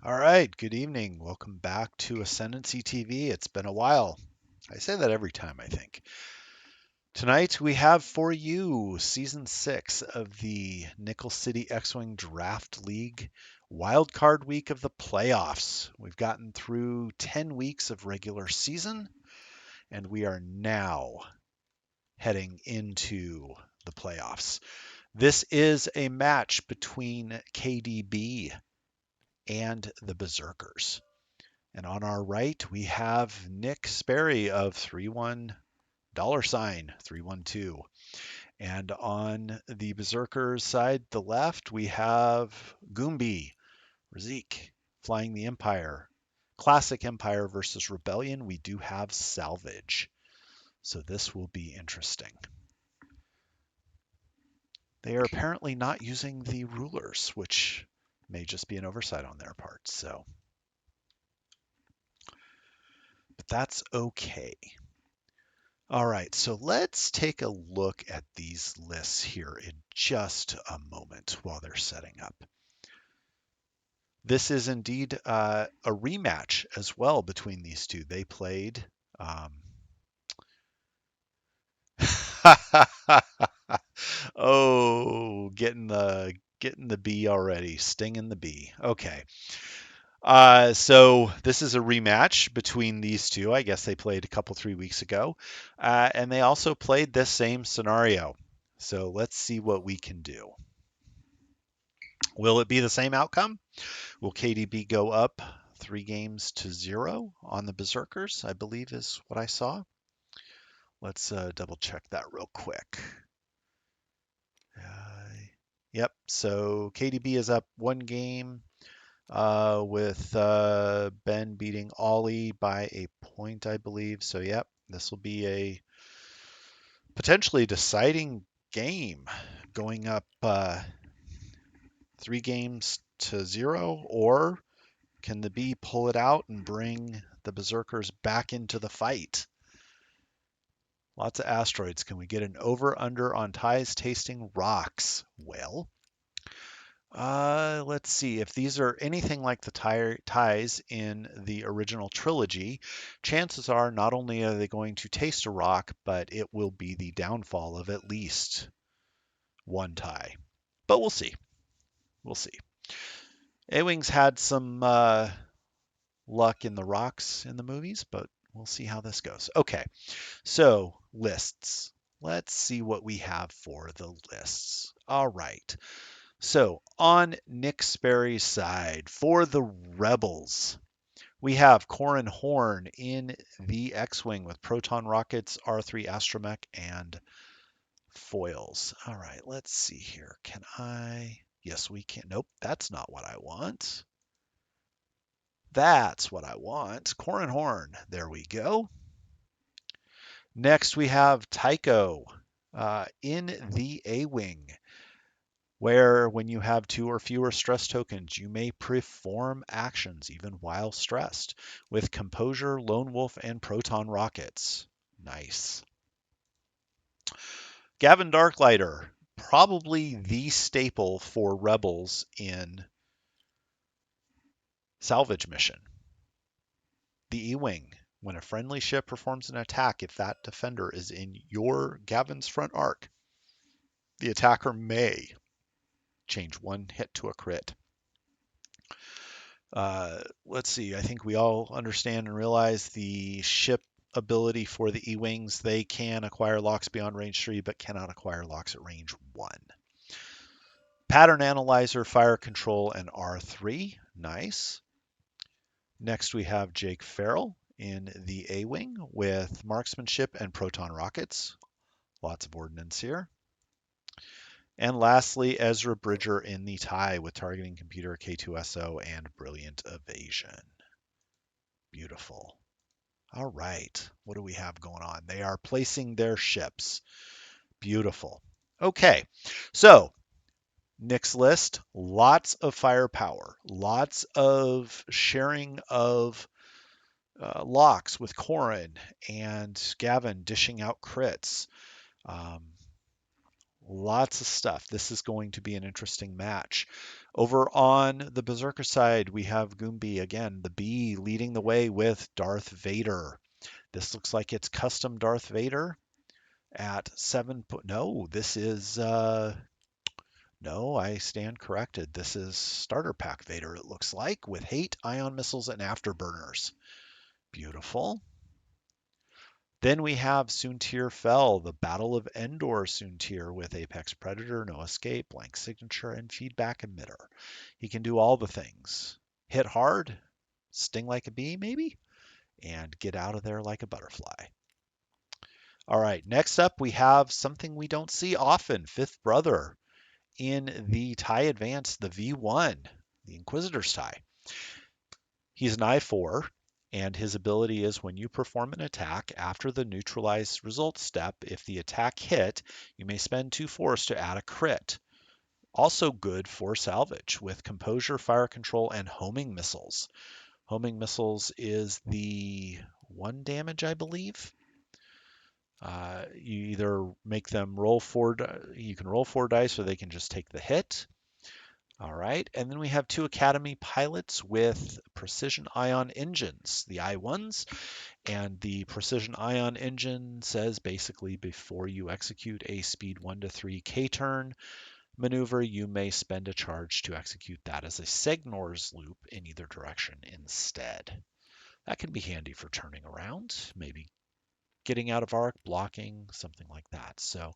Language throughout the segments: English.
All right, good evening. Welcome back to Ascendancy TV. It's been a while. I say that every time, I think. Tonight we have for you Season 6 of the Nickel City X-Wing Draft League Wildcard Week of the playoffs. We've gotten through 10 weeks of regular season, and we are now heading into the playoffs. This is a match between KDB and the Berserkers. And on our right, we have Nick Sperry of 31 $sign 312. And on the Berserkers side, the left, we have Goonbee, Razik, flying the Empire. Classic Empire versus Rebellion. We do have Salvage. So this will be interesting. They are apparently not using the rulers, which may just be an oversight on their part. But that's okay. All right, so let's take a look at these lists here in just a moment while they're setting up. This is indeed a rematch as well between these two. They played. Oh, getting the bee already, stinging the bee. Okay. So this is a rematch between these two. I guess they played a couple 3 weeks ago, and they also played this same scenario. So let's see what we can do. Will it be the same outcome? Will KDB go up 3 games to 0 on the Berserkers? I believe is what I saw. Let's double check that real quick. Yep. So KDB is up 1 game. With Ben beating Ollie by a point, I believe. So, yep, this will be a potentially deciding game going up 3 games to 0, or can the B pull it out and bring the Berserkers back into the fight? Lots of asteroids. Can we get an over-under on ties tasting rocks? Well, let's see. If these are anything like the ties in the original trilogy, chances are not only are they going to taste a rock, but it will be the downfall of at least one tie. But we'll see. We'll see. A-Wings had some luck in the rocks in the movies, but we'll see how this goes. Okay, so lists. Let's see what we have for the lists. All right. So on Nick Sperry's side, for the Rebels, we have Corin Horn in the X-Wing with proton rockets, R3 astromech, and foils. All right, let's see here. Can I? Yes, we can. Nope, that's not what I want. That's what I want. Corin Horn. There we go. Next, we have Tycho in the A-Wing, where when you have 2 or fewer stress tokens, you may perform actions even while stressed with Composure, Lone Wolf, and Proton Rockets. Nice. Gavin Darklighter, probably the staple for Rebels in Salvage Mission. The E-Wing. When a friendly ship performs an attack, if that defender is in your Gavin's front arc, the attacker may change 1 hit to a crit. Let's see. I think we all understand and realize the ship ability for the E-Wings. They can acquire locks beyond range 3, but cannot acquire locks at range 1. Pattern Analyzer, Fire Control, and R3. Nice. Next, we have Jake Farrell in the A-Wing with Marksmanship and Proton Rockets. Lots of ordnance here. And lastly, Ezra Bridger in the tie with Targeting Computer, K2SO, and Brilliant Evasion. Beautiful. All right. What do we have going on? They are placing their ships. Beautiful. Okay. So, Nick's list, lots of firepower, lots of sharing of locks with Corin and Gavin dishing out crits. Lots of stuff. This is going to be an interesting match. Over on the Berserker side, we have Goonbee again, the bee leading the way with Darth Vader. This looks like it's custom Darth Vader at 7. No, this is no, I stand corrected. This is starter pack Vader, it looks like, with hate, ion missiles, and afterburners. Beautiful. Then we have Soontir Fel, the Battle of Endor Soontir with Apex Predator, No Escape, Blank Signature, and Feedback Emitter. He can do all the things. Hit hard, sting like a bee maybe, and get out of there like a butterfly. All right, next up we have something we don't see often, Fifth Brother in the TIE Advance, the V1, the Inquisitor's TIE. He's an I4, and his ability is when you perform an attack after the neutralize result step, if the attack hit, you may spend 2 force to add a crit. Also good for salvage with composure, fire control, and homing missiles. Homing missiles is the 1 damage, I believe. You either make them roll 4, you can roll 4 dice, or they can just take the hit. All right, and then we have 2 Academy pilots with precision ion engines, the I1s, and the precision ion engine says basically before you execute a speed 1 to 3 K-turn maneuver, you may spend a charge to execute that as a Segnor's loop in either direction instead. That can be handy for turning around, maybe getting out of arc, blocking, something like that. So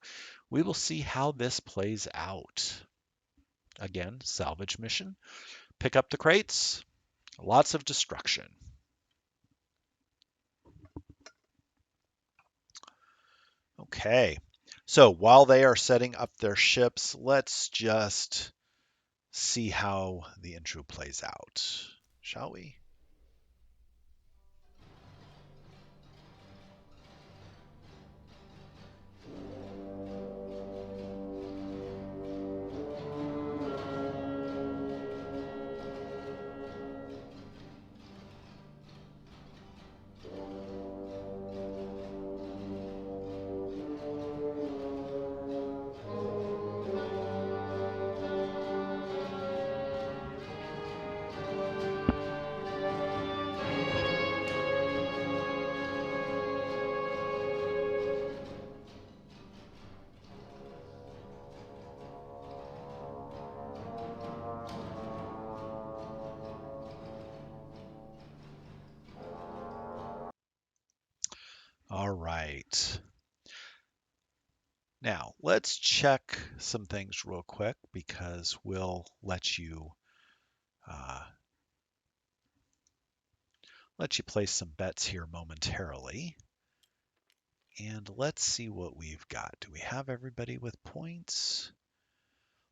we will see how this plays out. Again, salvage mission. Pick up the crates. Lots of destruction. Okay. So while they are setting up their ships, let's just see how the intro plays out, shall we? All right. Now, let's check some things real quick because we'll uh, let you place some bets here momentarily. And let's see what we've got. Do we have everybody with points?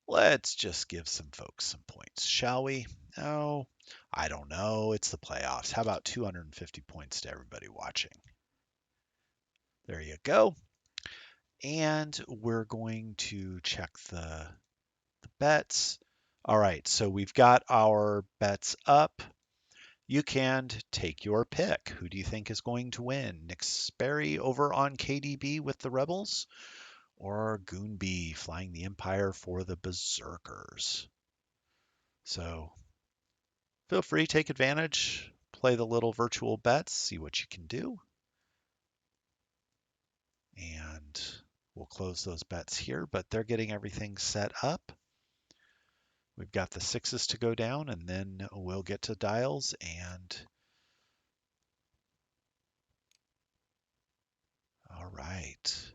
Let's just give some folks some points, shall we? Oh, I don't know. It's the playoffs. How about 250 points to everybody watching? There you go. And we're going to check the bets. All right, so we've got our bets up. You can take your pick. Who do you think is going to win? Nick Sperry over on KDB with the Rebels, or Goonbee flying the Empire for the Berserkers? So feel free, take advantage, play the little virtual bets, see what you can do. And we'll close those bets here, but they're getting everything set up. We've got the 6s to go down, and then we'll get to dials. And all right.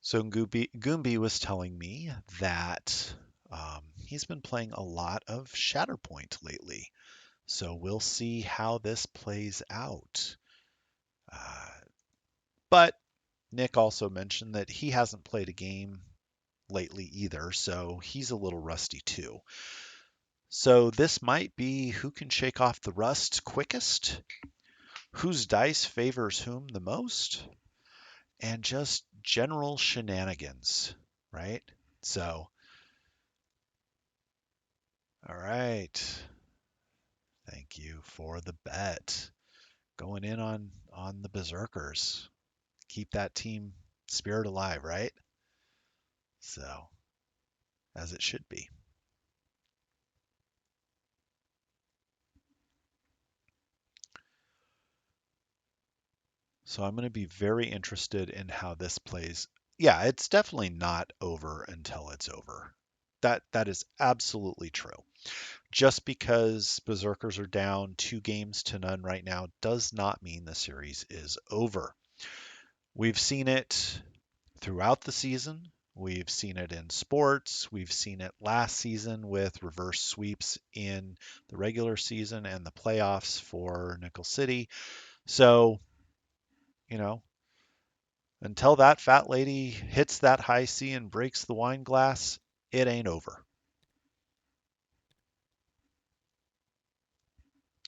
So Goonbee was telling me that he's been playing a lot of Shatterpoint lately. So we'll see how this plays out. But Nick also mentioned that he hasn't played a game lately either, so he's a little rusty too. So this might be who can shake off the rust quickest, whose dice favors whom the most, and just general shenanigans, right? So, all right. Thank you for the bet. going in on the Berserkers. Keep that team spirit alive, right? So, as it should be. So I'm going to be very interested in how this plays. Yeah, it's definitely not over until it's over. That is absolutely true. Just because Berserkers are down 2 games to none right now does not mean the series is over. We've seen it throughout the season. We've seen it in sports. We've seen it last season with reverse sweeps in the regular season and the playoffs for Nickel City. So, you know, until that fat lady hits that high C and breaks the wine glass, it ain't over.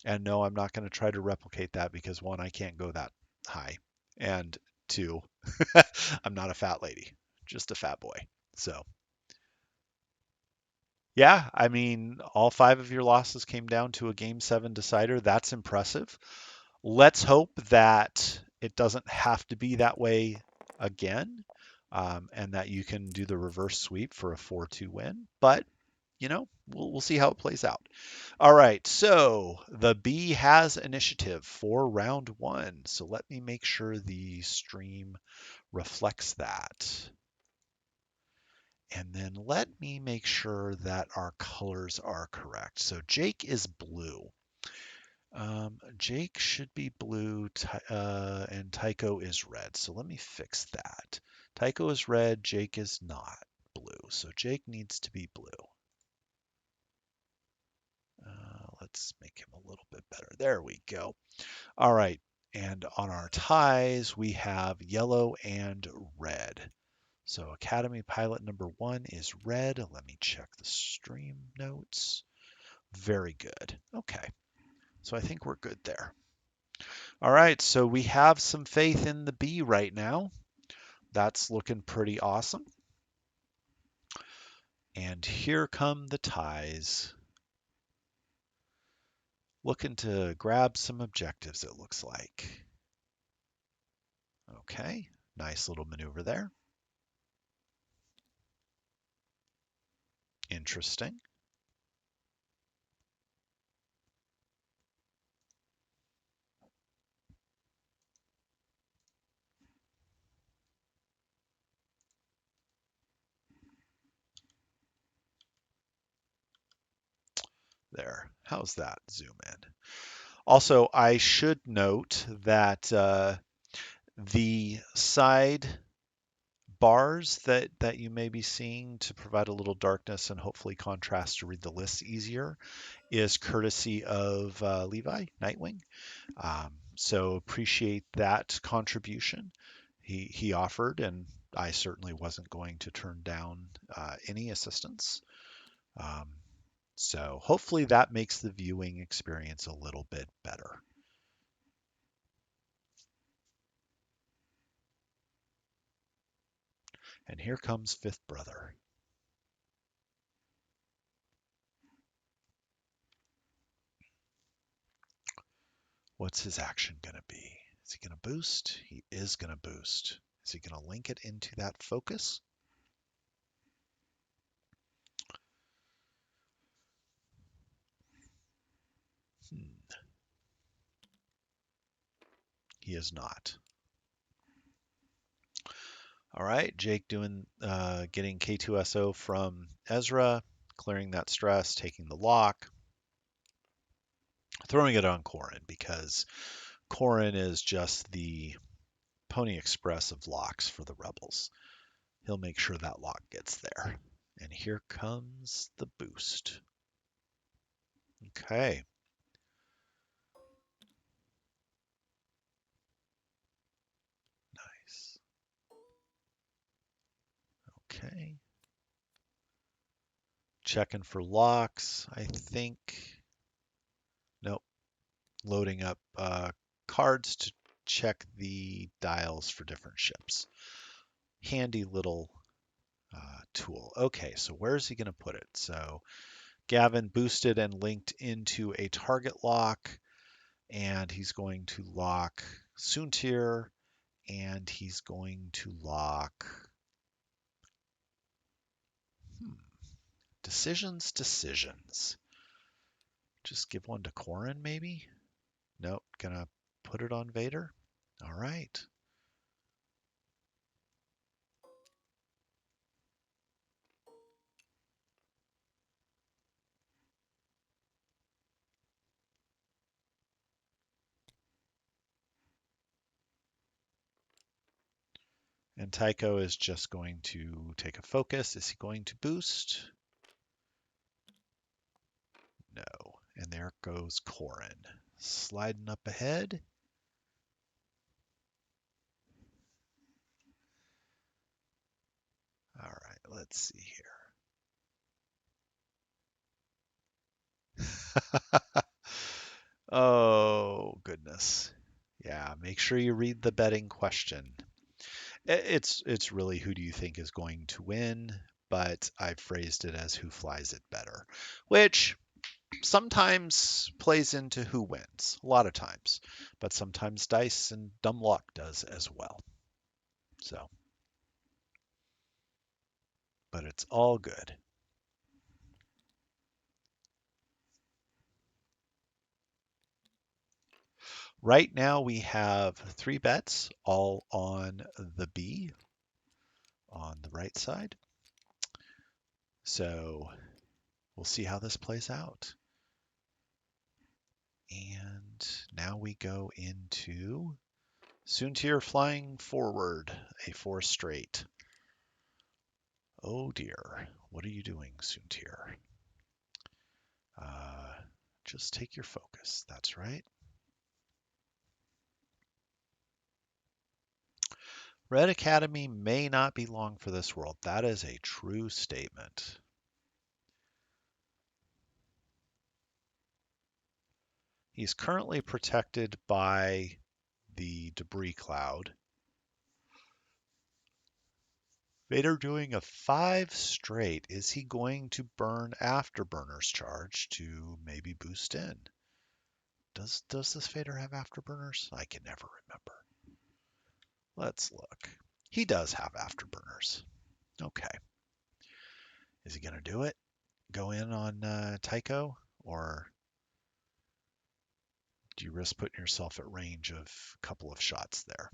And no, I'm not going to try to replicate that because one, I can't go that high. And two, I'm not a fat lady, just a fat boy. So, yeah, I mean, all 5 of your losses came down to a game 7 decider. That's impressive. Let's hope that it doesn't have to be that way again, and that you can do the reverse sweep for a 4-2 win. But we'll see how it plays out. All right, so the B has initiative for round 1. So let me make sure the stream reflects that. And then let me make sure that our colors are correct. So Jake is blue. Jake should be blue, and Tycho is red. So let me fix that. Tycho is red, Jake is not blue. So Jake needs to be blue. Let's make him a little bit better. There we go. All right. And on our ties, we have yellow and red. So Academy Pilot number 1 is red. Let me check the stream notes. Very good. Okay. So I think we're good there. All right. So we have some faith in the B right now. That's looking pretty awesome. And here come the ties. Looking to grab some objectives, it looks like. Okay. Nice little maneuver there. Interesting. There. How's that? Zoom in. Also, I should note that the side bars that you may be seeing to provide a little darkness and hopefully contrast to read the lists easier is courtesy of Levi Nightwing. So appreciate that contribution he offered, and I certainly wasn't going to turn down any assistance. Um, so hopefully that makes the viewing experience a little bit better. And here comes Fifth Brother. What's his action going to be? Is he going to boost? He is going to boost. Is he going to link it into that focus? He is not. All right, Jake getting K2SO from Ezra, clearing that stress, taking the lock, throwing it on Corrin because Corrin is just the Pony Express of locks for the rebels. He'll make sure that lock gets there. And here comes the boost. Okay. Nice. Okay. Checking for locks, I think. Nope. Loading up cards to check the dials for different ships. Handy little tool. Okay, so where's he going to put it? So Gavin boosted and linked into a target lock. and he's going to lock Soontir, and he's going to lock decisions. Just give one to Corrin, maybe? Nope, gonna put it on Vader. All right. And Tycho is just going to take a focus. Is he going to boost? No. And there goes Corrin. Sliding up ahead. All right, let's see here. Oh, goodness. Yeah, make sure you read the betting question. It's really who do you think is going to win, but I've phrased it as who flies it better, which sometimes plays into who wins, a lot of times, but sometimes dice and dumb luck does as well. So, but it's all good. Right now we have 3 bets all on the B on the right side. So we'll see how this plays out. And now we go into Soontir flying forward, a 4 straight. Oh dear, what are you doing, Soontir? Just take your focus, that's right. Red Academy may not be long for this world. That is a true statement. He's currently protected by the debris cloud. Vader doing a 5 straight. Is he going to burn Afterburner's charge to maybe boost in? Does this Vader have Afterburners? I can never remember. Let's look. He does have Afterburners. Okay. Is he going to do it? Go in on Tycho? Or do you risk putting yourself at range of a couple of shots there?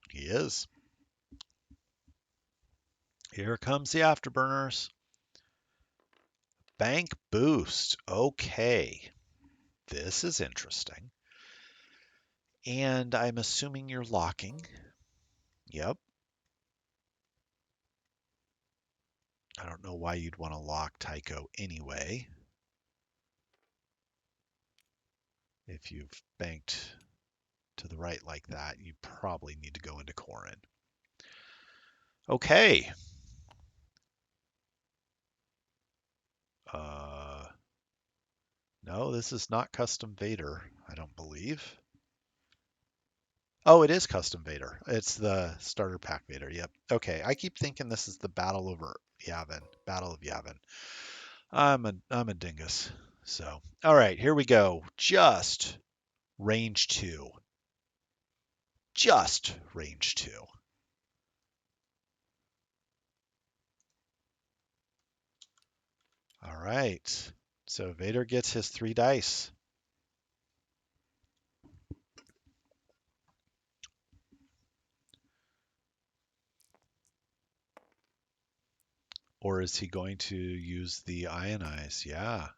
He is. Here comes the Afterburners. Bank boost. Okay. This is interesting. And I'm assuming you're locking. Yep. I don't know why you'd want to lock Tycho anyway. If you've banked to the right like that, you probably need to go into Corrin. Okay. No, this is not custom Vader, I don't believe. Oh, it is custom Vader. It's the starter pack Vader. Yep. Okay. I keep thinking this is the Battle over Yavin. Battle of Yavin. I'm a dingus. So, all right, here we go. Just range 2. Just range 2. All right. So Vader gets his 3 dice. Or is he going to use the ionize? Yeah.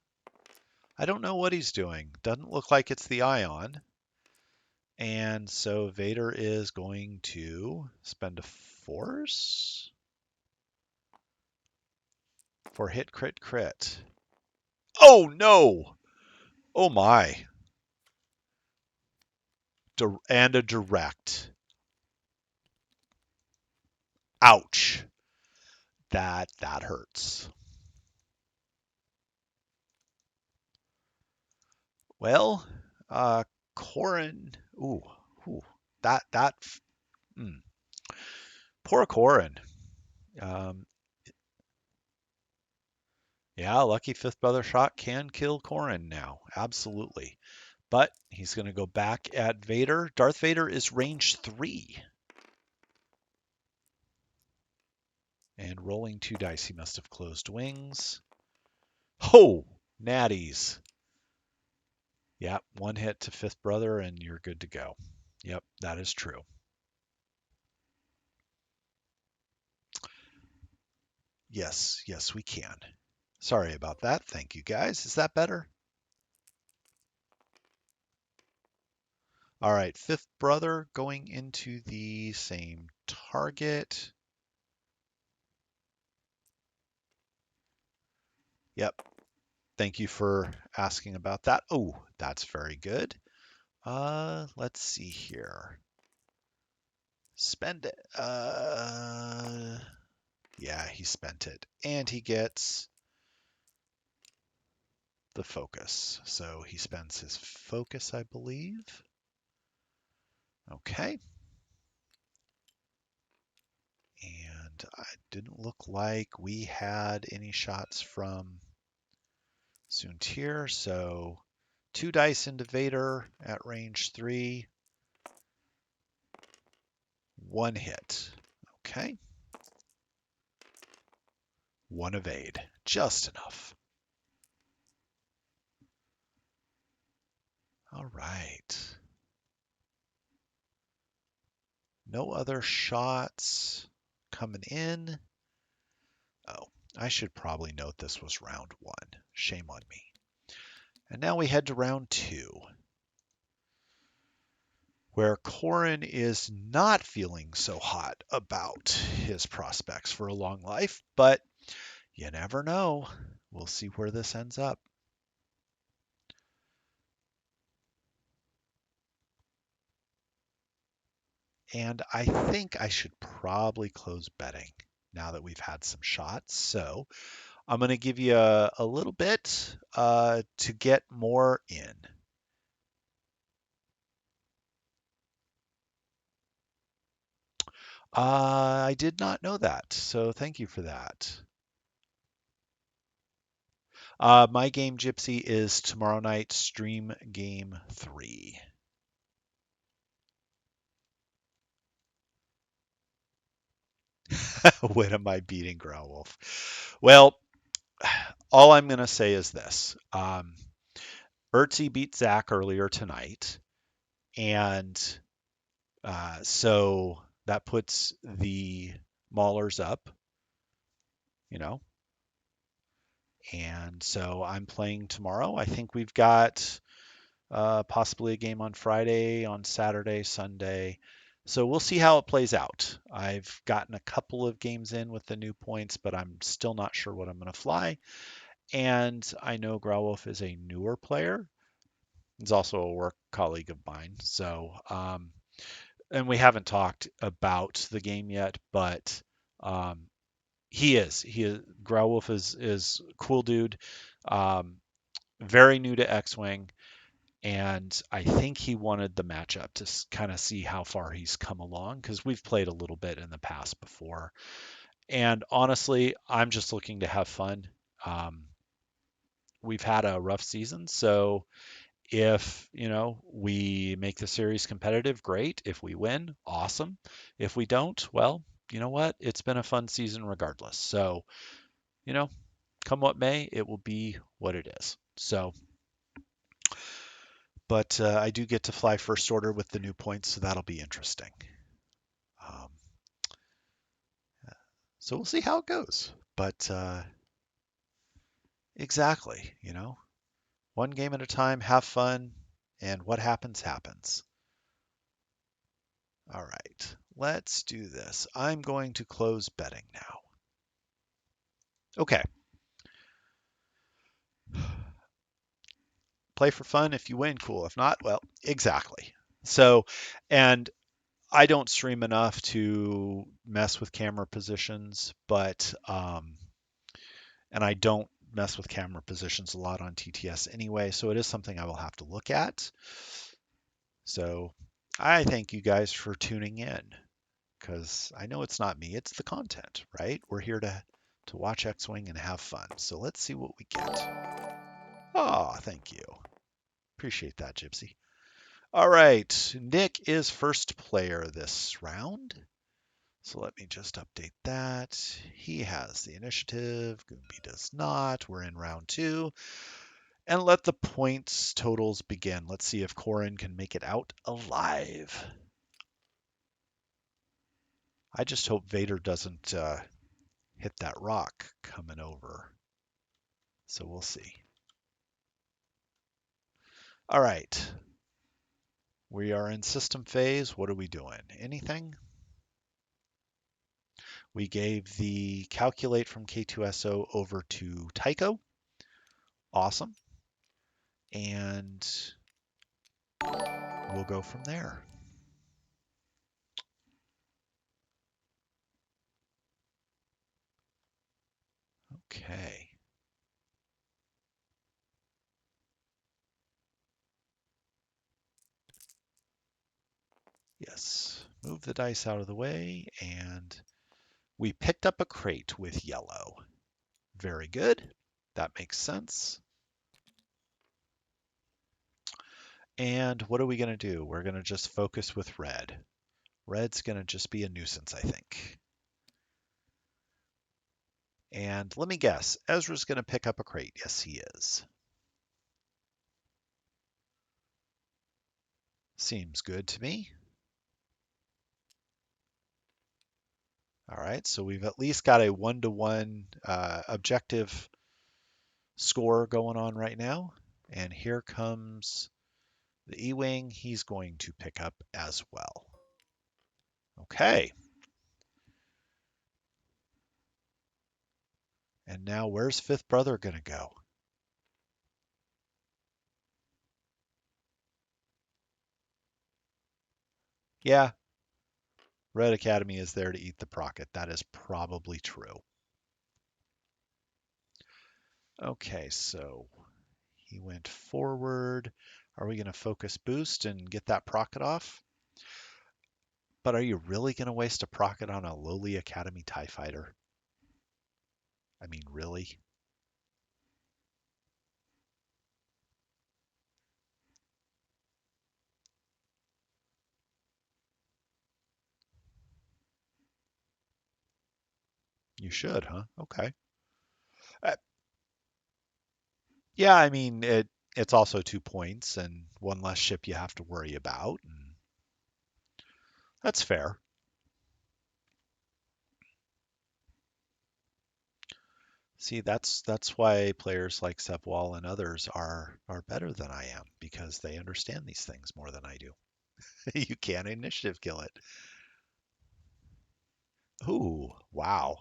I don't know what he's doing. Doesn't look like it's the ion. And so Vader is going to spend a force for hit, crit, crit. Oh, no! Oh, my. And a direct. Ouch. That hurts. Well, Corrin. Ooh. That mm, poor Corin. Um, yeah, lucky fifth brother shot can kill Corin now. Absolutely. But he's going to go back at Vader. Darth Vader is range 3. And rolling 2 dice, he must have closed wings. Ho! Natties. Yep, one hit to fifth brother and you're good to go. Yep, that is true. Yes, yes, we can. Sorry about that. Thank you, guys. Is that better? All right, fifth brother going into the same target. Yep. Thank you for asking about that. Oh, that's very good. Let's see here. Spend it. Yeah, he spent it. And he gets the focus. So he spends his focus, I believe. Okay. And it didn't look like we had any shots from Soontir, so 2 dice into Vader at range 3. 1 hit. Okay. 1 evade. Just enough. All right. No other shots coming in. Oh, I should probably note this was round 1. Shame on me. And now we head to round 2, where Corin is not feeling so hot about his prospects for a long life, but you never know. We'll see where this ends up. And I think I should probably close betting now that we've had some shots. So I'm going to give you a little bit to get more in. I did not know that, so thank you for that. My game Gypsy is tomorrow night, stream game 3. When am I beating Growlwolf? Well, all I'm going to say is this. Ertzi beat Zach earlier tonight, and so that puts the Maulers up, you know, and so I'm playing tomorrow. I think we've got possibly a game on Friday, on Saturday, Sunday. So we'll see how it plays out. I've gotten a couple of games in with the new points, but I'm still not sure what I'm going to fly. And I know Growlwolf is a newer player. He's also a work colleague of mine. So, and we haven't talked about the game yet, but um, Growlwolf is cool dude. Um, very new to X-Wing, and I think he wanted the matchup to kind of see how far he's come along because we've played a little bit in the past before. And honestly, I'm just looking to have fun. Um, we've had a rough season, so if we make the series competitive, great. If we win, awesome. If we don't, well, you know what? It's been a fun season regardless. So, you know, come what may, it will be what it is. So, but I do get to fly first order with the new points, so that'll be interesting. Um, so we'll see how it goes. But exactly, one game at a time, have fun, and what happens, happens. All right, let's do this. I'm going to close betting now. Okay. Play for fun. If you win, cool. If not, well, exactly. So, and I don't stream enough to mess with camera positions, but and I don't mess with camera positions a lot on TTS anyway, so it is something I will have to look at. So I thank you guys for tuning in because I know it's not me, it's the content, right? We're here to watch X-Wing and have fun. So let's see what we get. Oh, thank you. Appreciate that, Gypsy. All right, Nick is first player this round. So let me just update that. He has the initiative. Goonbee does not. We're in round 2. And let the points totals begin. Let's see if Corin can make it out alive. I just hope Vader doesn't hit that rock coming over. So we'll see. All right. We are in system phase. What are we doing? Anything? We gave the calculate from K2SO over to Tycho. Awesome. And we'll go from there. Okay. Yes. Move the dice out of the way, and we picked up a crate with yellow. Very good. That makes sense. And what are we going to do? We're going to just focus with red. Red's going to just be a nuisance, I think. And let me guess, Ezra's going to pick up a crate. Yes, he is. Seems good to me. All right, so we've at least got a 1-to-1 objective score going on right now. And here comes the E-Wing. He's going to pick up as well. Okay. And now where's Fifth Brother going to go? Yeah, Red Academy is there to eat the Procket. That is probably true. Okay, so he went forward. Are we going to focus boost and get that Procket off? But are you really going to waste a Procket on a lowly Academy TIE fighter? I mean, really? You should, huh? Okay. Uh, yeah, I mean, it's also 2 points and one less ship you have to worry about. And that's fair. See, that's why players like Sepwall and others are better than I am because they understand these things more than I do. You can't initiative kill it. Ooh, wow.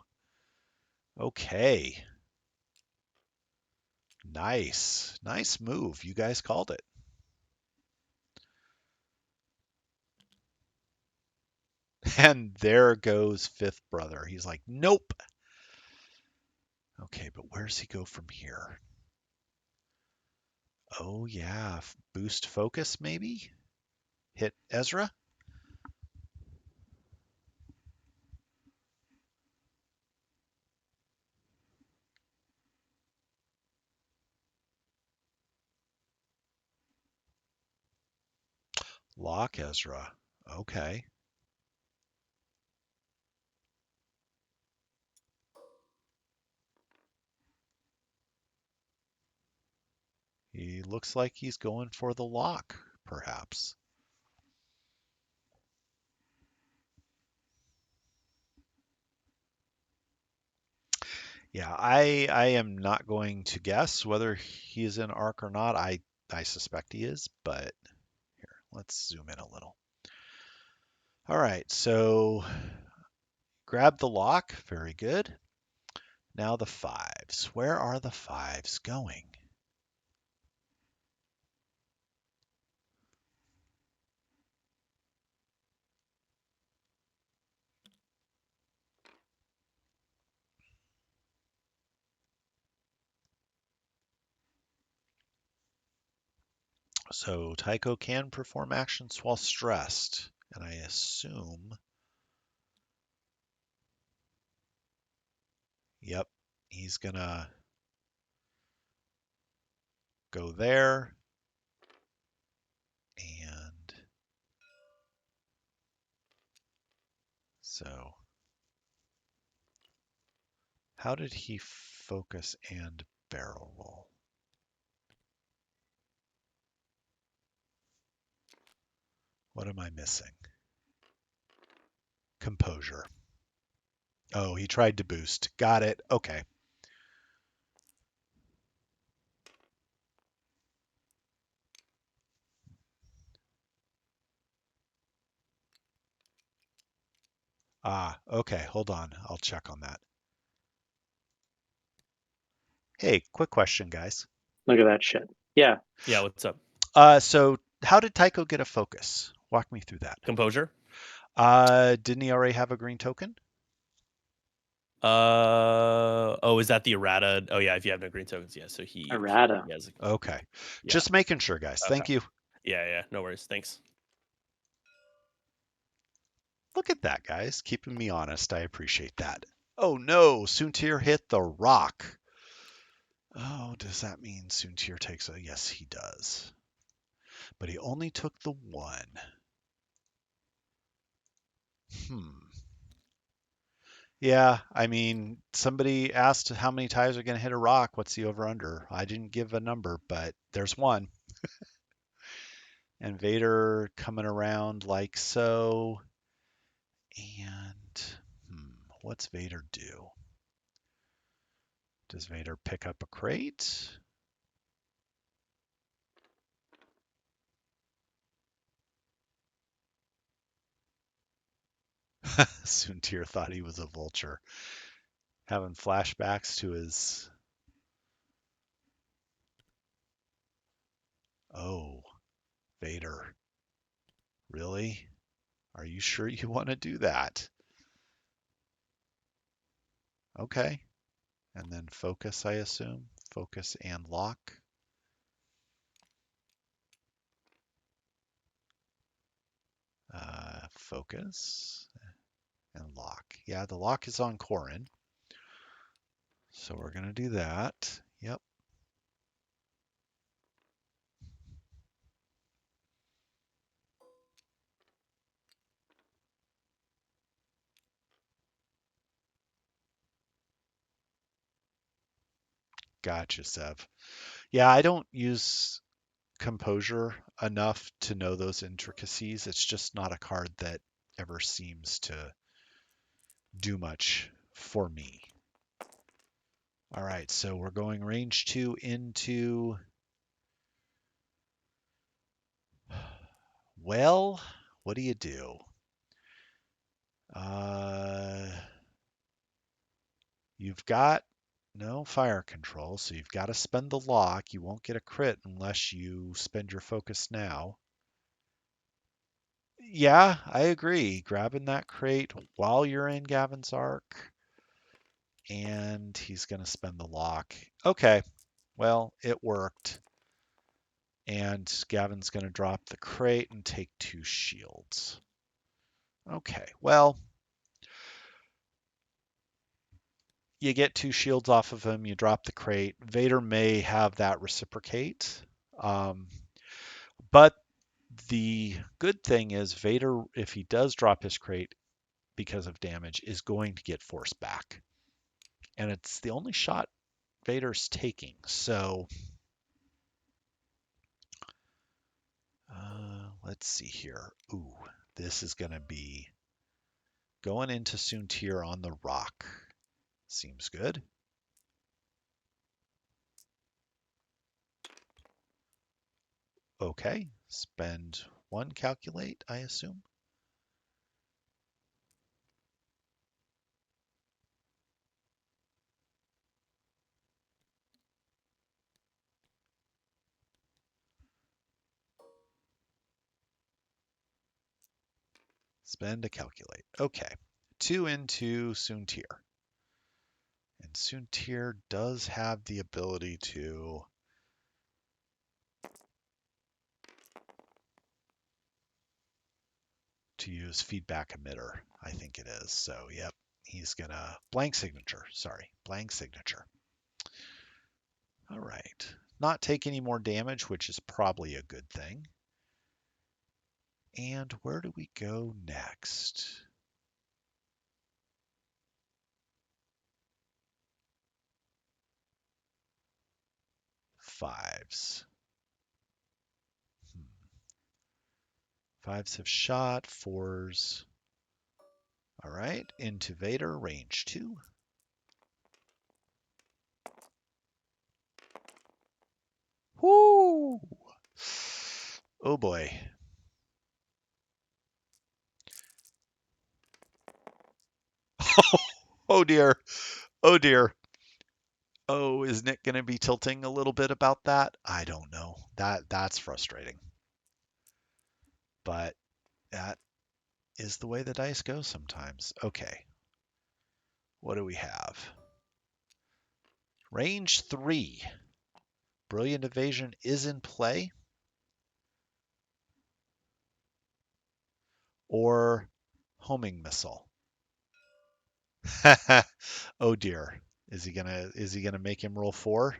Okay. Nice. Nice move. You guys called it. And there goes Fifth Brother. He's like, nope. Okay, but where does he go from here? Oh, yeah. Boost focus, maybe? Hit Ezra? Lock Ezra. Okay. He looks like he's going for the lock, perhaps. Yeah, I am not going to guess whether he is in arc or not. I suspect he is, but here, let's zoom in a little. All right, so grab the lock. Very good. Now the fives. Where are the fives going? So Tycho can perform actions while stressed, and I assume, yep, he's gonna go there, and so how did he focus and barrel roll? What am I missing? Composure. Oh, he tried to boost. Got it. Okay. Ah, okay. Hold on. I'll check on that. Hey, quick question, guys. Look at that shit. Yeah. Yeah, what's up? So how did Tycho get a focus? Walk me through that. Composure? Didn't he already have a green token? Oh, is that the errata? Oh yeah, if you have no green tokens, yeah. So he Errata. has. Okay. Yeah. Just making sure, guys. Thank you. Yeah, no worries. Thanks. Look at that, guys. Keeping me honest. I appreciate that. Oh no, Soontir hit the rock. Oh, does that mean Soontir takes a... Yes, he does. But he only took the one. Yeah, I mean, somebody asked how many times are going to hit a rock. What's the over/under? I didn't give a number, but there's one. And Vader coming around like so. And what's Vader do? Does Vader pick up a crate? Soontir thought he was a vulture. Having flashbacks to his... Oh, Vader. Really? Are you sure you want to do that? Okay. And then focus, I assume. Focus and lock. Focus and lock. Yeah, the lock is on Corin. So we're going to do that. Yep. Gotcha, Sev. Yeah, I don't use Composure enough to know those intricacies. It's just not a card that ever seems to do much for me. All right, so we're going range 2 into... Well, what do you do? You've got no fire control, so you've got to spend the lock. You won't get a crit unless you spend your focus now. Yeah, I agree. Grabbing that crate while you're in Gavin's Arc. And he's going to spend the lock. Okay, well, it worked. And Gavin's going to drop the crate and take 2 shields. Okay, well, you get 2 shields off of him, you drop the crate. Vader may have that reciprocate. But the good thing is Vader, if he does drop his crate because of damage, is going to get force back. And it's the only shot Vader's taking. So let's see here. Ooh, this is going to be going into Soontir on the rock. Seems good. Okay, spend 1 calculate, I assume. Spend a calculate. Okay, 2 into Soontir. And Soontir does have the ability to... to use feedback emitter, I think it is. So, yep, he's gonna blank signature. Sorry, blank signature. All right. Not take any more damage, which is probably a good thing. And where do we go next? Fives. Fives have shot, fours. All right, into Vader, range 2. Whoo! Oh boy. Oh dear. Oh dear. Oh, is Nick going to be tilting a little bit about that? I don't know. That's frustrating. But that is the way the dice go sometimes. Okay. What do we have? Range 3. Brilliant Evasion is in play. Or homing missile. Oh dear. Is he gonna make him roll 4?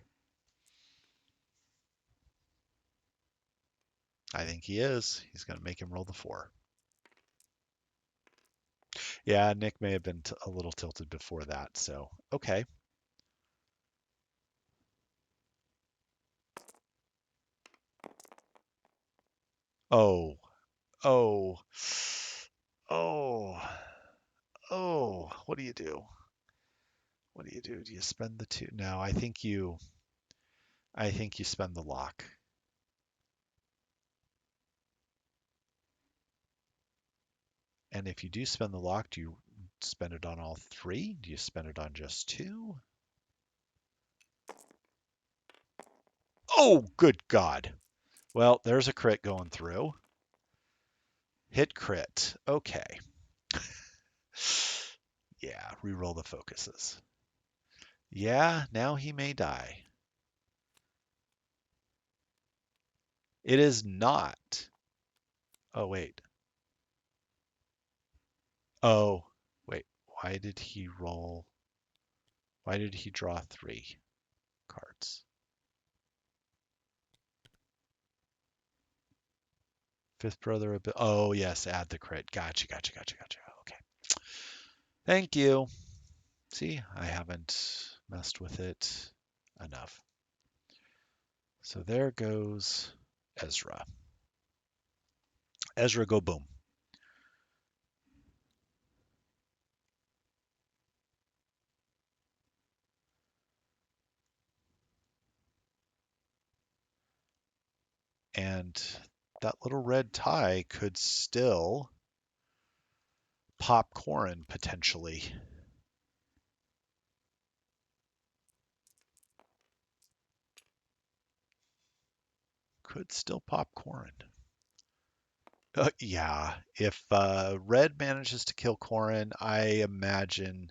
I think he is. He's gonna make him roll the 4. Yeah, Nick may have been a little tilted before that, so okay. Oh, oh, oh, oh. What do you do? What do you do? Do you spend the 2? No, I think you spend the lock. And if you do spend the lock, do you spend it on all 3? Do you spend it on just 2? Oh, good God. Well, there's a crit going through. Hit crit. Okay. Yeah, reroll the focuses. Yeah, now he may die. It is not. Oh, wait. Oh, wait. Why did he roll? Why did he draw 3 cards? Fifth brother. Oh, yes, add the crit. Gotcha. Okay. Thank you. See, I haven't messed with it enough. So there goes Ezra. Ezra, go boom. And that little red tie could still pop Corrin potentially. Could still pop Corrin. Yeah, if red manages to kill Corrin, I imagine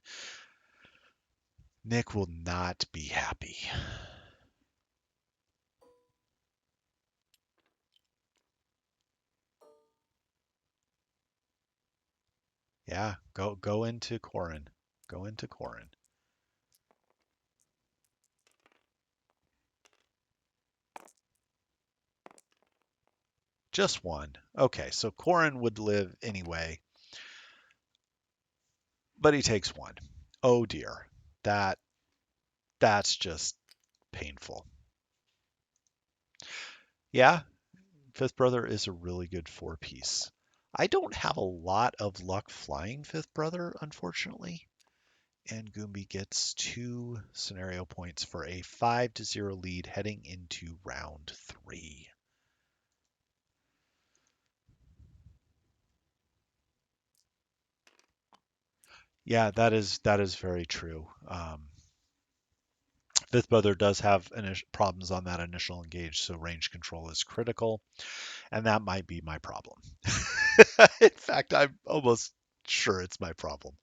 Nick will not be happy. Yeah, go into Corrin. Go into Corrin. Just 1. Okay, so Corrin would live anyway. But he takes 1. Oh dear. That's just painful. Yeah, Fifth Brother is a really good 4-piece. I don't have a lot of luck flying Fifth Brother, unfortunately. And Goonbee gets 2 scenario points for a 5-0 lead heading into round 3. Yeah, that is very true. Fifth Brother does have problems on that initial engage, so range control is critical, and that might be my problem. In fact, I'm almost sure it's my problem.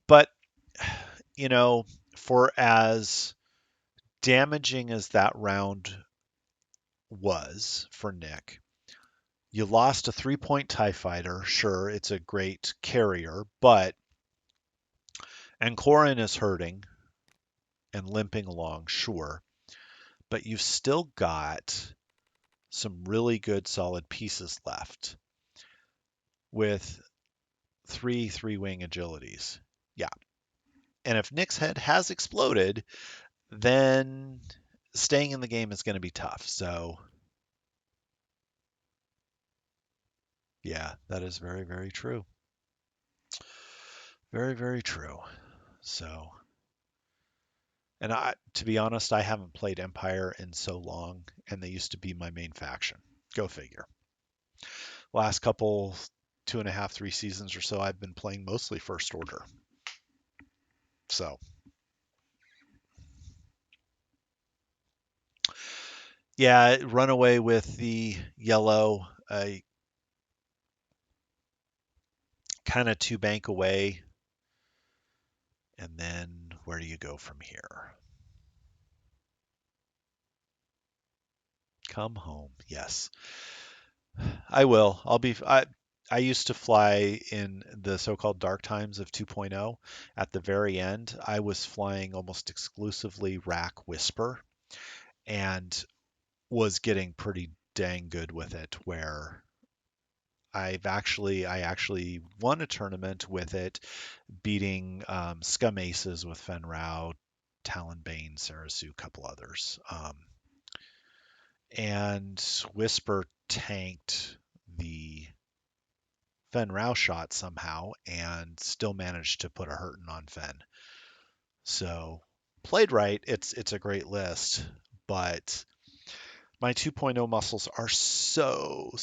But, you know, for as damaging as that round was for Nick, You lost a 3-point TIE fighter. Sure, it's a great carrier, but and Corin is hurting and limping along, sure, but you've still got some really good solid pieces left with three-wing agilities. Yeah. And if Nick's head has exploded, then staying in the game is going to be tough. So, yeah, that is very, very true. Very, very true. So, and to be honest, I haven't played Empire in so long, and they used to be my main faction. Go figure. Last couple, 2.5, 3 seasons or so, I've been playing mostly First Order. So, yeah, run away with the yellow. Kind of 2 bank away. And then where do you go from here? Come home. Yes, I will. I used to fly in the so-called dark times of 2.0. At the very end, I was flying almost exclusively Rack Whisper and was getting pretty dang good with it where I actually won a tournament with it, beating Scum Aces with Fen Rao, Talonbane, Sarasu, a couple others. And Whisper tanked the Fen Rao shot somehow and still managed to put a hurting on Fen. So played right. It's a great list, but my 2.0 muscles are so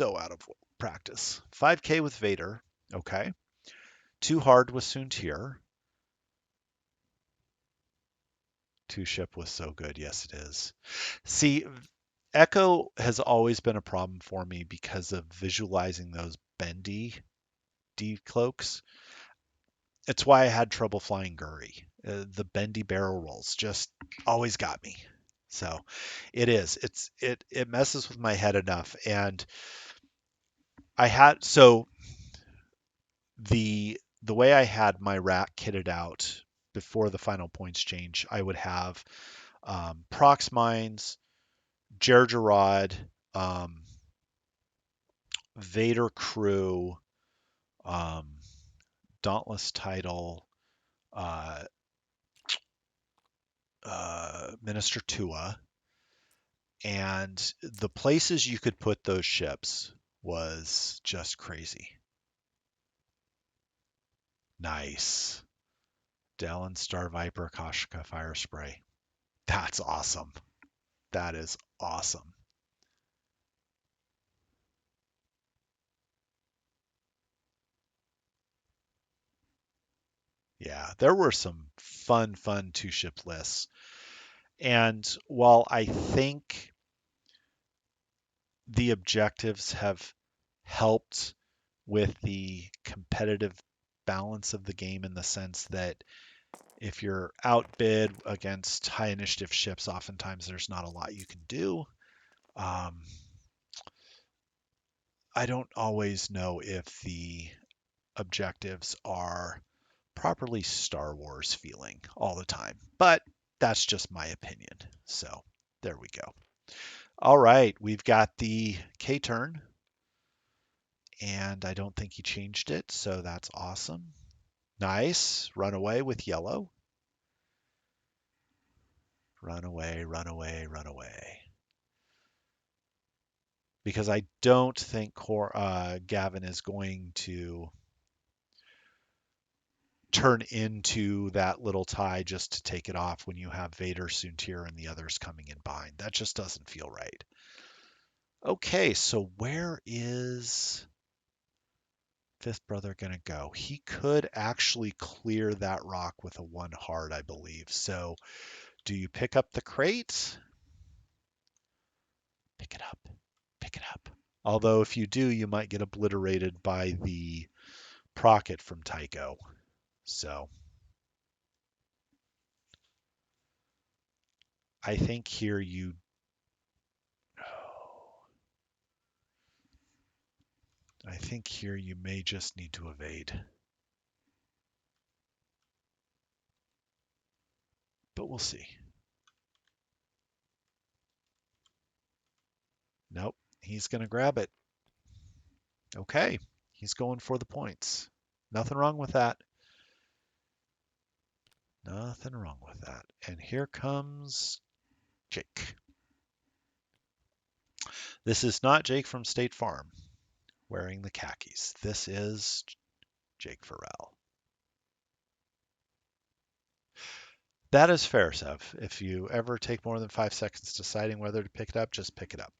out of practice. 5K with Vader, okay. Too hard with Soontir. 2-ship was so good. Yes, it is. See, Echo has always been a problem for me because of visualizing those bendy decloaks. It's why I had trouble flying Guri. The bendy barrel rolls just always got me. So it is. It messes with my head enough. And I had the way I had my rack kitted out before the final points change, I would have Prox Mines, Gergerod, um, Vader Crew, um, Dauntless Title, uh, Minister Tua, and the places you could put those ships was just crazy. Nice. Dallin, Star Viper, Kashka, Fire Spray. That's awesome. That is awesome. Yeah, there were some fun 2-ship lists. And while I think the objectives have helped with the competitive balance of the game in the sense that if you're outbid against high initiative ships, oftentimes there's not a lot you can do. Um, I don't always know if the objectives are properly Star Wars feeling all the time, but that's just my opinion. So there we go. All right, we've got the K turn, and I don't think he changed it, so that's awesome. Nice. Run away with yellow. Run away, run away, run away. Because I don't think Gavin is going to turn into that little tie just to take it off when you have Vader, Soontir, and the others coming in behind. That just doesn't feel right. Okay, so where is Fifth Brother going to go? He could actually clear that rock with a 1 hard, I believe. So do you pick up the crate? Pick it up. Pick it up. Although if you do, you might get obliterated by the Procket from Tycho. So I think here you... I think here you may just need to evade. But we'll see. Nope, he's going to grab it. Okay, he's going for the points. Nothing wrong with that. Nothing wrong with that. And here comes Jake. This is not Jake from State Farm wearing the khakis. This is Jake Farrell. That is fair, Sev. If you ever take more than 5 seconds deciding whether to pick it up, just pick it up.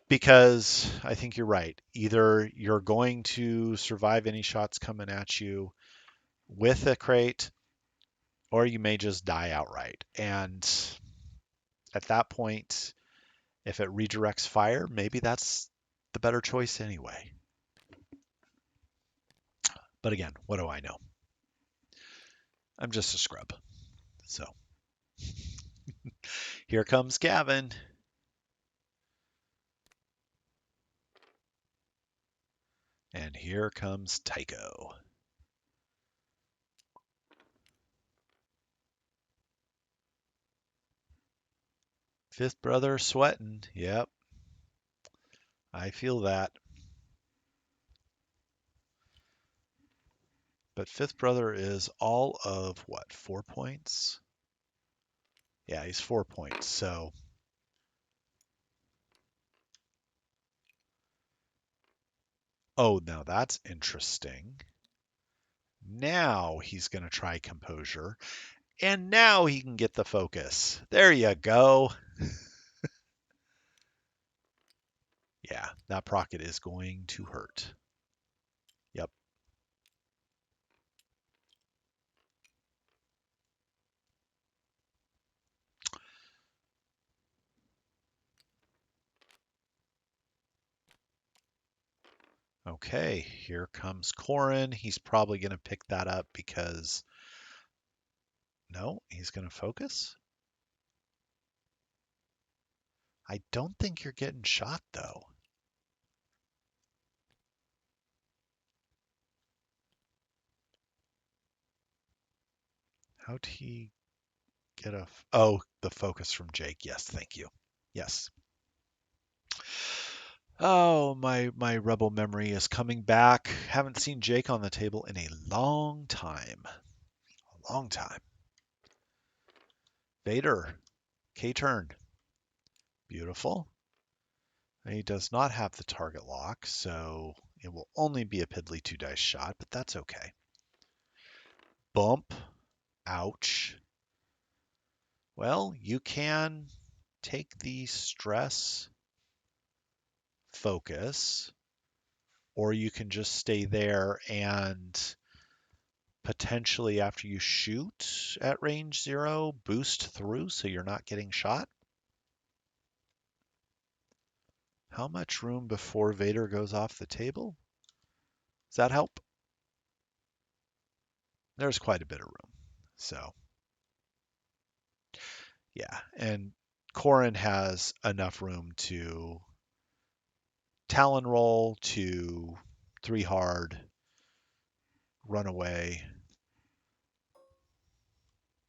Because I think you're right. Either you're going to survive any shots coming at you with a crate, or you may just die outright. And at that point, if it redirects fire, maybe that's the better choice anyway. But again, what do I know? I'm just a scrub. So here comes Gavin. And here comes Tycho. Fifth brother sweating. Yep. I feel that. But fifth brother is all of what, 4 points? Yeah, he's 4 points. So oh, now that's interesting. Now he's going to try composure. And now he can get the focus. There you go. Yeah, that procket is going to hurt. Yep. Okay, here comes Corin. He's probably going to pick that up because... No, he's going to focus. I don't think you're getting shot, though. How'd he get a... Oh, the focus from Jake. Yes, thank you. Yes. Oh, my rebel memory is coming back. Haven't seen Jake on the table in a long time. A long time. Vader. K-turn. Beautiful. He does not have the target lock, so it will only be a piddly 2-dice shot, but that's okay. Bump. Ouch. Well, you can take the stress focus, or you can just stay there and potentially after you shoot at range 0, boost through so you're not getting shot. How much room before Vader goes off the table? Does that help? There's quite a bit of room. So, yeah. And Corin has enough room to Talon roll, to 3 hard, run away.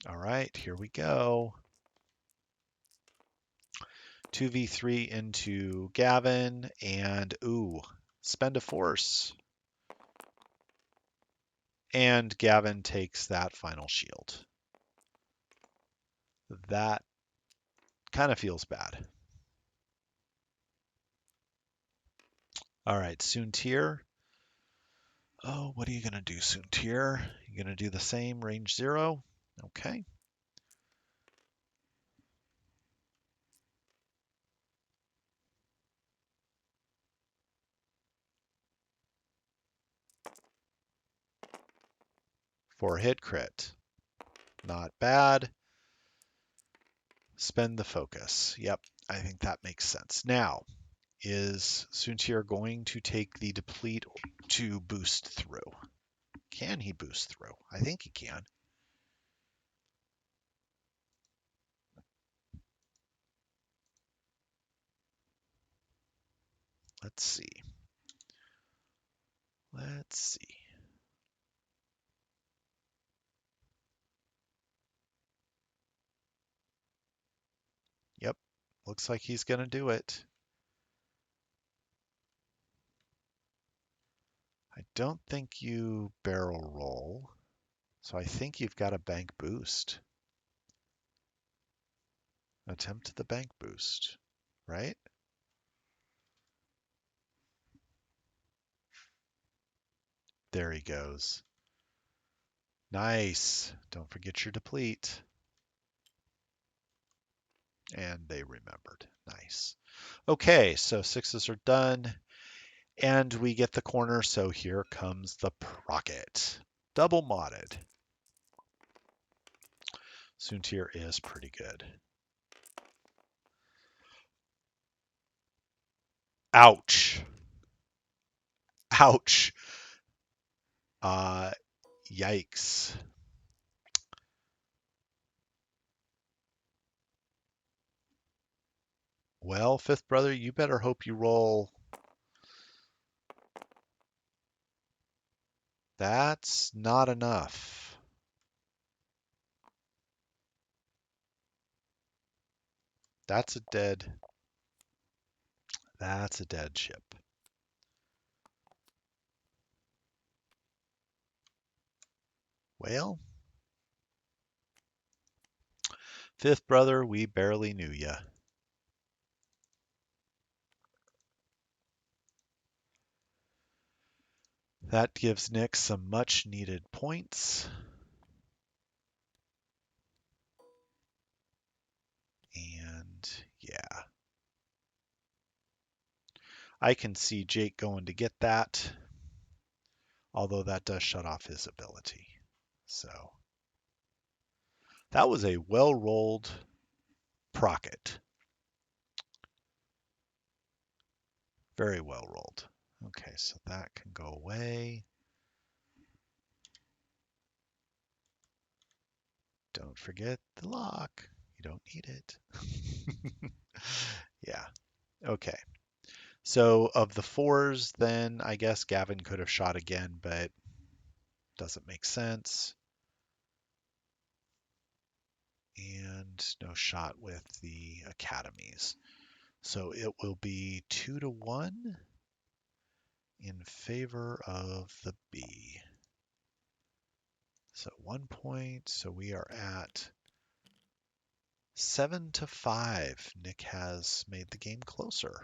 All right, here we go. 2v3 into Gavin, and ooh, spend a force. And Gavin takes that final shield. That kind of feels bad. All right, Soontir. Oh, what are you going to do, Soontir? You going to do the same, range 0? Okay. For a hit crit. Not bad. Spend the focus. Yep, I think that makes sense. Now, is Soontir going to take the deplete to boost through? Can he boost through? I think he can. Let's see. Let's see. Yep, looks like he's going to do it. I don't think you barrel roll, so I think you've got a bank boost. Attempt the bank boost, right? There he goes. Nice. Don't forget your deplete. And they remembered. Nice. Okay, so 6s are done. And we get the corner, so here comes the Procket. Double modded. Soontir is pretty good. Ouch. Ouch. Yikes. Well, fifth brother, you better hope you roll. That's not enough. That's a dead ship. Well, fifth brother, we barely knew ya. That gives Nick some much needed points. And yeah. I can see Jake going to get that, although that does shut off his ability. So that was a well-rolled Procket. Very well rolled. Okay, so that can go away. Don't forget the lock. You don't need it. Yeah. Okay. So of the 4s, then I guess Gavin could have shot again, but doesn't make sense. And no shot with the academies. So it will be 2-1 in favor of the B. So 1 point. So we are at 7-5. Nick has made the game closer.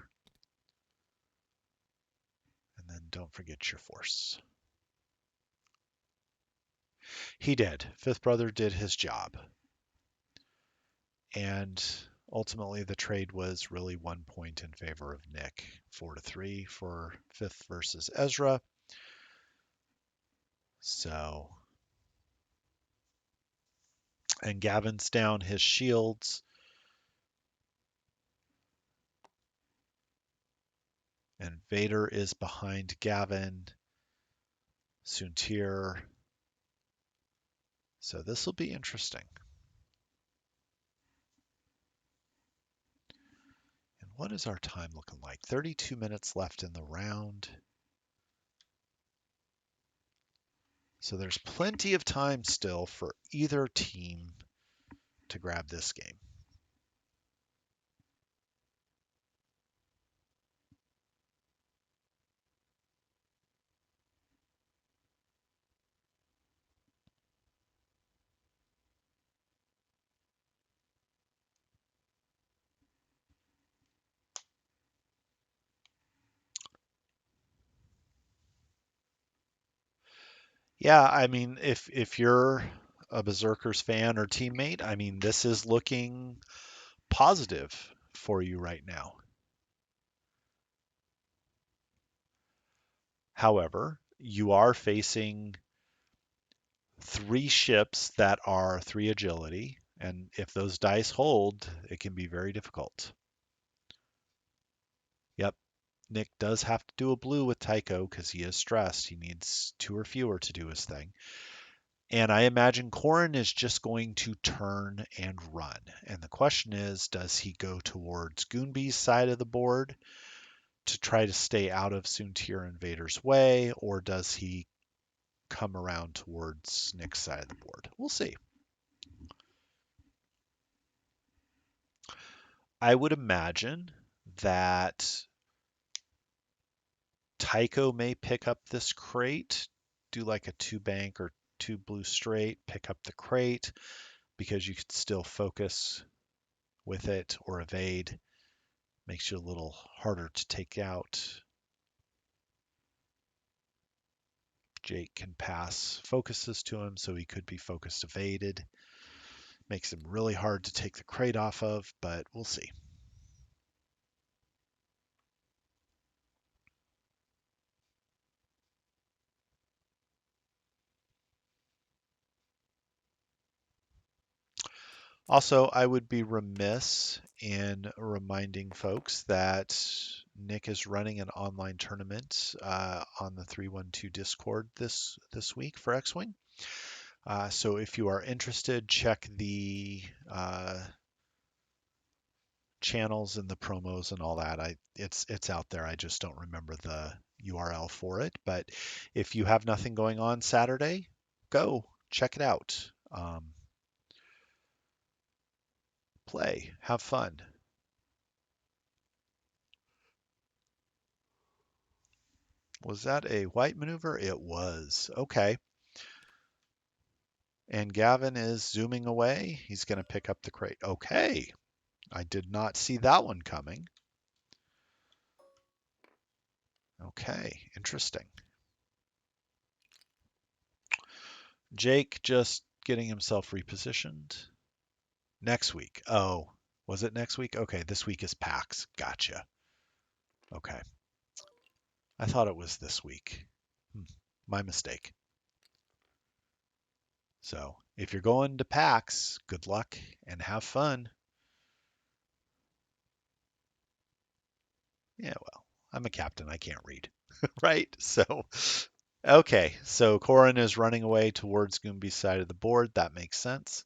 And then don't forget your force. He did. Fifth brother did his job. And ultimately the trade was really 1 point in favor of Nick. 4-3 for fifth versus Ezra. So, and Gavin's down his shields. And Vader is behind Gavin. Soontir. So this will be interesting. And what is our time looking like? 32 minutes left in the round. So there's plenty of time still for either team to grab this game. Yeah, I mean, if you're a Berserkers fan or teammate, I mean, this is looking positive for you right now. However, you are facing 3 ships that are 3 agility, and if those dice hold, it can be very difficult. Yep, Nick does have to do a blue with Tycho because he is stressed. He needs 2 or fewer to do his thing. And I imagine Corrin is just going to turn and run. And the question is, does he go towards Goonbee's side of the board to try to stay out of Soontir and Vader's way, or does he come around towards Nick's side of the board? We'll see. I would imagine that Tycho may pick up this crate, do like a 2 bank or 2 blue straight, pick up the crate because you could still focus with it or evade. Makes you a little harder to take out. Jake can pass focuses to him, so he could be focused evaded. Makes him really hard to take the crate off of, but we'll see. Also, I would be remiss in reminding folks that Nick is running an online tournament on the 312 Discord this week for X-Wing. So if you are interested, check the channels and the promos and all that. It's out there. I just don't remember the URL for it. But if you have nothing going on Saturday, go check it out. Play, have fun. Was that a white maneuver? It was. Okay. And Gavin is zooming away. He's going to pick up the crate. Okay. I did not see that one coming. Okay. Interesting. Jake just getting himself repositioned. Next week. Oh, was it next week? Okay. This week is PAX. Gotcha. Okay. I thought it was this week. My mistake. So if you're going to PAX, good luck and have fun. Yeah, well, I'm a captain. I can't read, right? So, okay. So Corin is running away towards Goonbee's side of the board. That makes sense.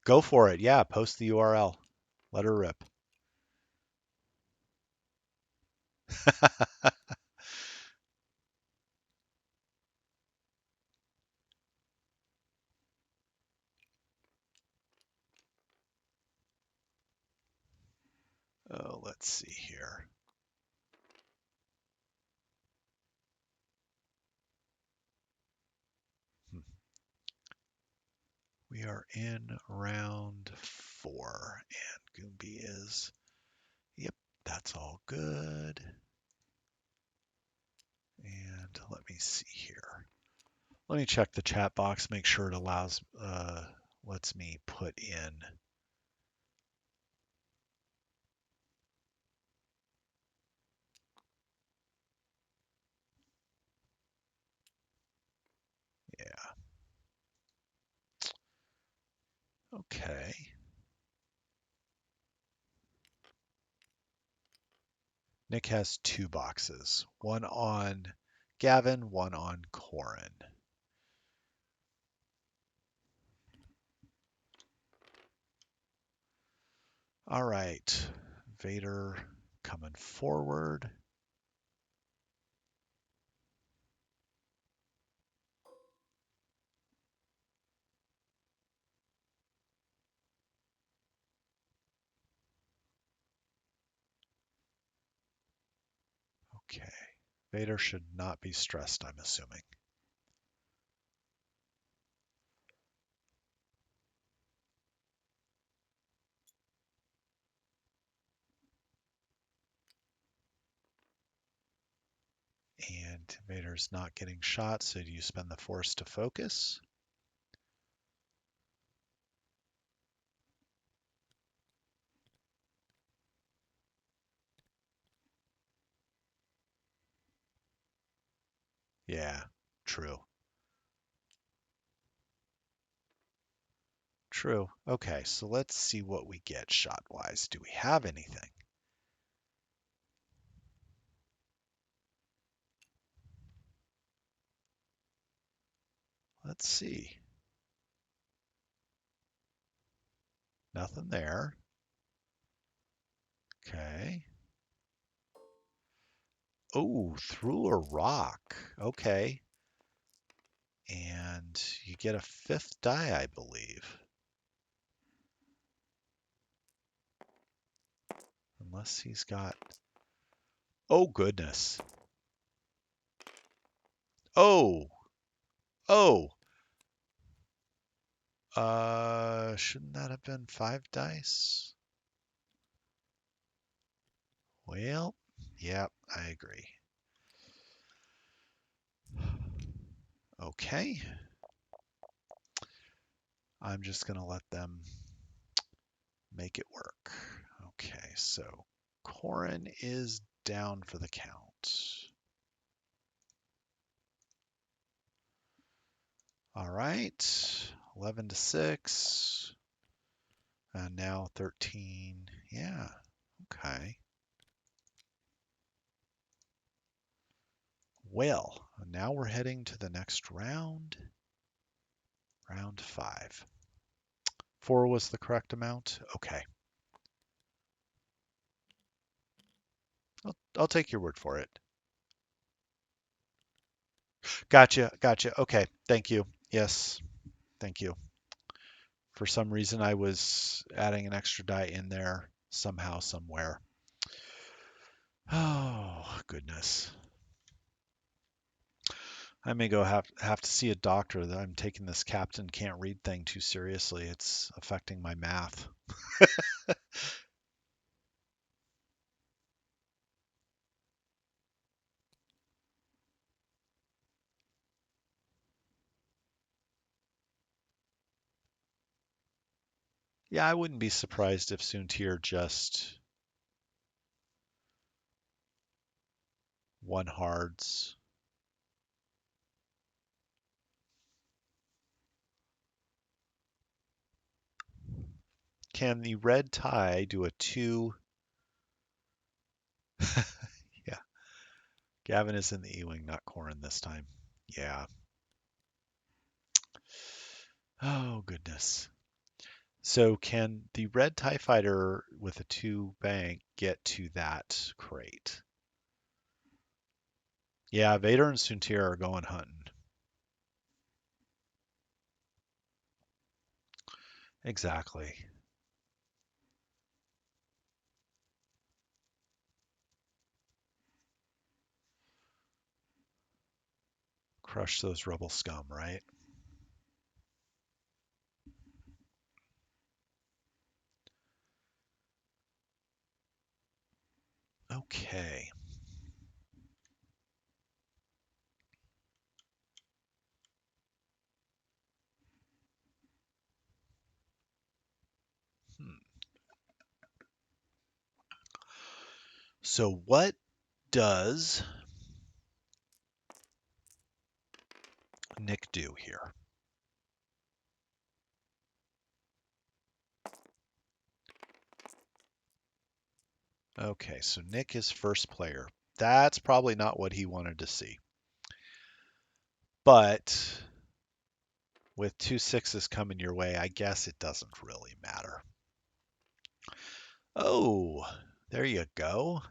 Go for it. Yeah, post the URL. Let her rip. Oh, let's see here. We are in round 4, and Goonbee is, yep, that's all good. And let me see here. Let me check the chat box, make sure it allows, lets me put in. Yeah. Okay. Nick has 2 boxes, one on Gavin, one on Corin. All right, Vader coming forward. Okay, Vader should not be stressed, I'm assuming. And Vader's not getting shot, so do you spend the force to focus? Yeah, true. True. Okay, so let's see what we get shot-wise. Do we have anything? Let's see. Nothing there. Okay. Oh, through a rock. Okay. And you get a 5th die, I believe. Unless he's got... Oh, goodness. Oh! Oh! Shouldn't that have been 5 dice? Well, yeah, I agree. Okay. I'm just going to let them make it work. Okay, so Corin is down for the count. All right, 11 to 6. And now 13. Yeah, okay. Well, now we're heading to the next round. Round 5. 4 was the correct amount? Okay. I'll take your word for it. Gotcha, gotcha. Okay, thank you. Yes, thank you. For some reason, I was adding an extra die in there somehow, somewhere. Oh, goodness. I may go have to see a doctor that I'm taking this Captain Can't Read thing too seriously. It's affecting my math. Yeah, I wouldn't be surprised if Soontir just one hards. Can the red tie do a 2? Yeah, Gavin is in the E-Wing, not Corin this time. Yeah. Oh, goodness. So can the red TIE fighter with a 2 bank get to that crate? Yeah, Vader and Soontir are going hunting. Exactly. Crush those rebel scum, right? Okay. Hmm. So what does Nick do here? Okay, so Nick is first player. That's probably not what he wanted to see. But with 2 6s coming your way, I guess it doesn't really matter. Oh, there you go.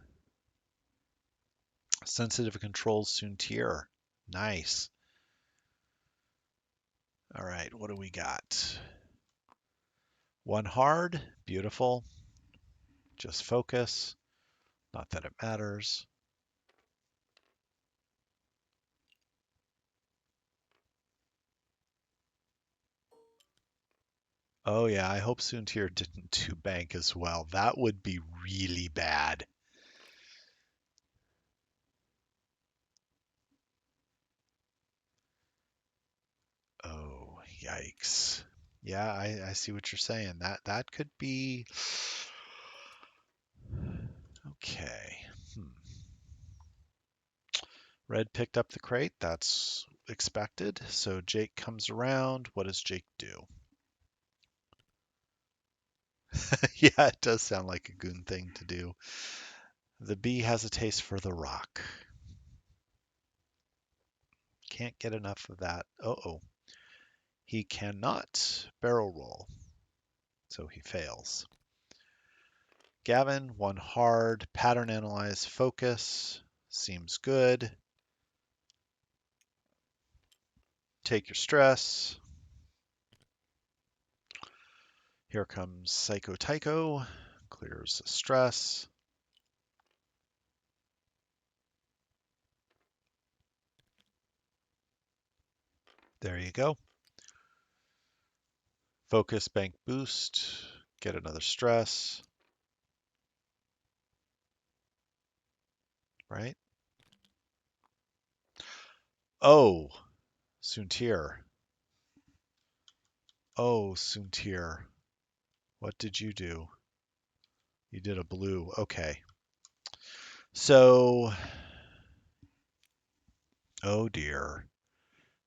Sensitive controls Soontir. Nice. All right, what do we got? 1 hard. Beautiful. Just focus. Not that it matters. Oh yeah, I hope Soontir didn't do bank as well. That would be really bad. Oh, yikes. Yeah, I see what you're saying. That could be okay. Red picked up the crate. That's expected. So Jake comes around. What does Jake do? Yeah, it does sound like a goon thing to do. The bee has a taste for the rock. Can't get enough of that. Uh-oh. He cannot barrel roll, so he fails. Gavin, 1 hard, pattern analyze, focus. Seems good. Take your stress. Here comes Psycho Tycho. Clears the stress. There you go. Focus, bank boost. Get another stress. Right? Oh, Soontir. Oh, Soontir. What did you do? You did a blue. Okay. So, oh dear.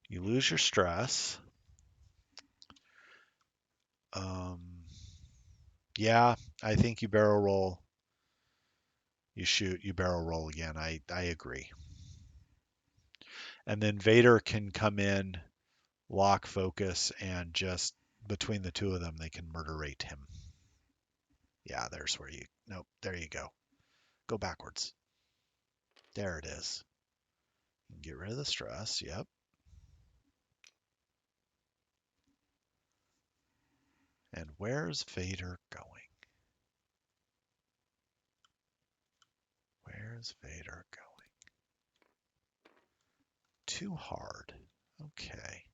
You lose your stress. Um, yeah, I think you barrel roll. You shoot, you barrel roll again. I agree. And then Vader can come in, lock focus, and just between the two of them, they can murderate him. Yeah, there's where you. Nope, there you go. Go backwards. There it is. Get rid of the stress. Yep. And where's Vader going? Where's Vader going? Too hard. Okay.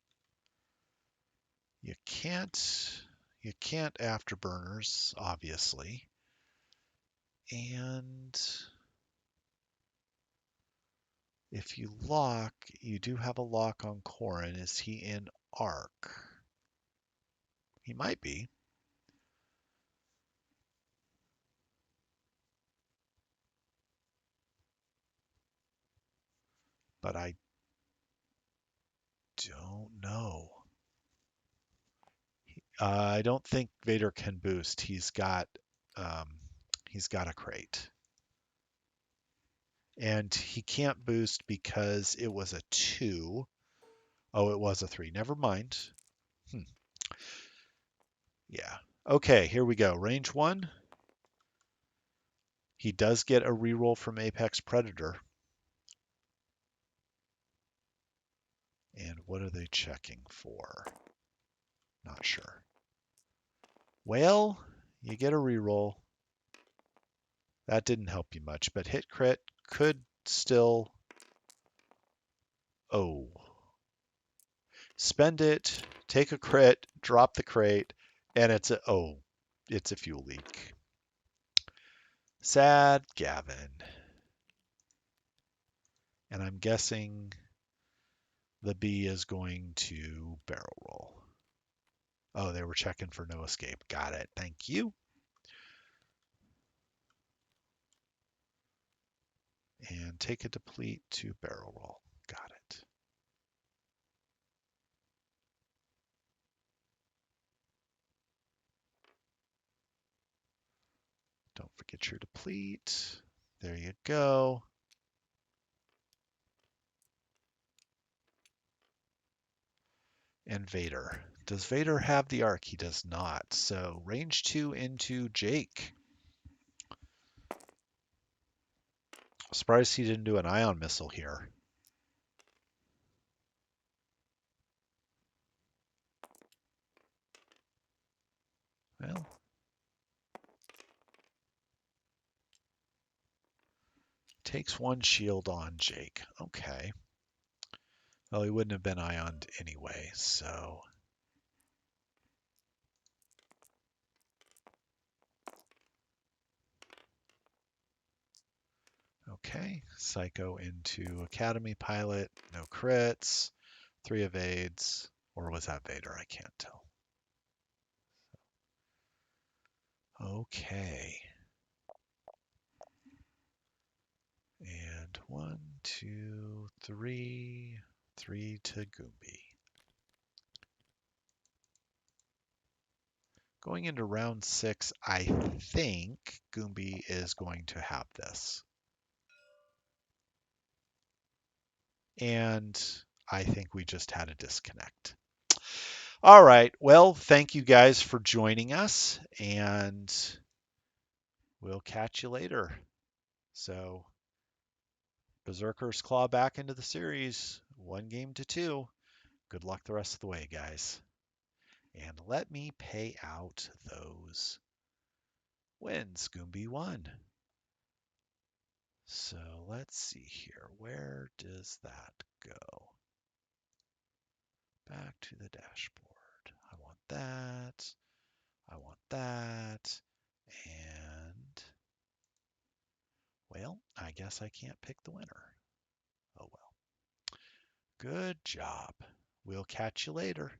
You can't afterburners, obviously. And if you lock, you do have a lock on Corrin. Is he in Arc? He might be. But I don't know. I don't think Vader can boost. He's got a crate. And he can't boost because it was a 2. Oh, it was a 3. Never mind. Yeah. Okay, here we go. Range 1. He does get a reroll from Apex Predator. And what are they checking for? Not sure. Well, you get a reroll. That didn't help you much, but hit crit could still... Oh. Spend it, take a crit, drop the crate, and it's a... Oh, it's a fuel leak. Sad Gavin. And I'm guessing the B is going to barrel roll. Oh, they were checking for no escape. Got it. Thank you. And take a deplete to barrel roll. Got it. Don't forget your deplete. There you go. And Vader. Does Vader have the arc? He does not. So range 2 into Jake. Surprised he didn't do an ion missile here. Well, takes 1 shield on Jake. Okay. Well, he wouldn't have been ioned anyway, so... Okay, Psycho into Academy Pilot, no crits, 3 evades, or was that Vader? I can't tell. Okay. And 1, 2, 3, 3 to Goonbee. Going into round 6, I think Goonbee is going to have this. And I think we just had a disconnect. All right. Well, thank you guys for joining us, and we'll catch you later. So Berserkers claw back into the series, 1-2. Good luck the rest of the way, guys. And let me pay out those wins. Goonbee won. So let's see here. Where does that go? Back to the dashboard. I want that. I want that. And, well, I guess I can't pick the winner. Oh well. Good job. We'll catch you later.